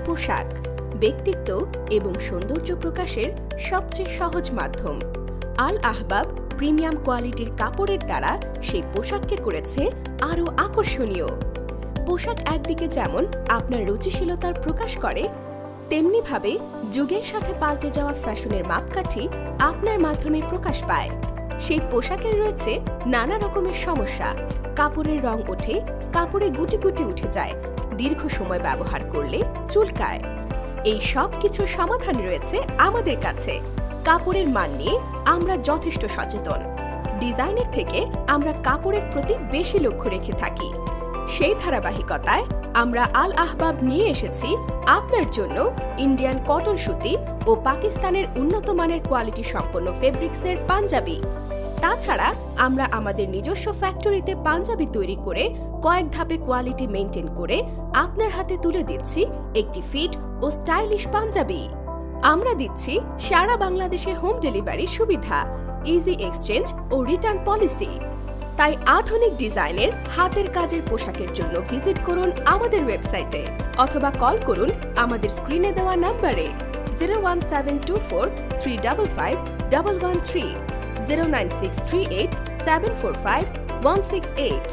পোশাক ব্যক্তিত্ব এবং সৌন্দর্য প্রকাশের সবচেয়ে সহজ মাধ্যম। আল আহবাব প্রিমিয়াম কোয়ালিটির কাপড়ের দ্বারা সেই পোশাককে করেছে আরও আকর্ষণীয়। পোশাক একদিকে যেমন আপনার রুচিশীলতার প্রকাশ করে, তেমনিভাবে যুগের সাথে পাল্টে যাওয়া ফ্যাশনের মাপকাঠি আপনার মাধ্যমে প্রকাশ পায়। সেই পোশাকের রয়েছে নানা রকমের সমস্যা, কাপড়ের রং ওঠে, কাপড়ে গুটি গুটি উঠে যায়, দীর্ঘ সময় ব্যবহার করলে চুলকায়। এই সব কিছুর সমাধান রয়েছে আমাদের কাছে। কাপড়ের মান নিয়ে আমরা যথেষ্ট সচেতন। ডিজাইনের থেকে আমরা কাপড়ের প্রতি বেশি লক্ষ্য রেখে থাকি। সেই ধারাবাহিকতায় আমরা আল আহবাব নিয়ে এসেছি আপনার জন্য ইন্ডিয়ান কটন সুতি ও পাকিস্তানের উন্নত মানের কোয়ালিটি সম্পন্ন ফেব্রিক্সের পাঞ্জাবি। তাছাড়া আমরা আমাদের নিজস্ব ফ্যাক্টরিতে পাঞ্জাবি তৈরি করে কয়েক ধাপে কোয়ালিটি মেইনটেইন করে আপনার হাতে তুলে দিচ্ছি একটি ফিট ও স্টাইলিশ পাঞ্জাবি। আমরা দিচ্ছি সারা বাংলাদেশে হোম ডেলিভারি সুবিধা, ইজি এক্সচেঞ্জ ও রিটার্ন পলিসি। তাই আধুনিক ডিজাইনের হাতের কাজের পোশাকের জন্য ভিজিট করুন আমাদের ওয়েবসাইটে অথবা কল করুন আমাদের স্ক্রিনে দেওয়া নম্বরে 01724355113, 09638745168।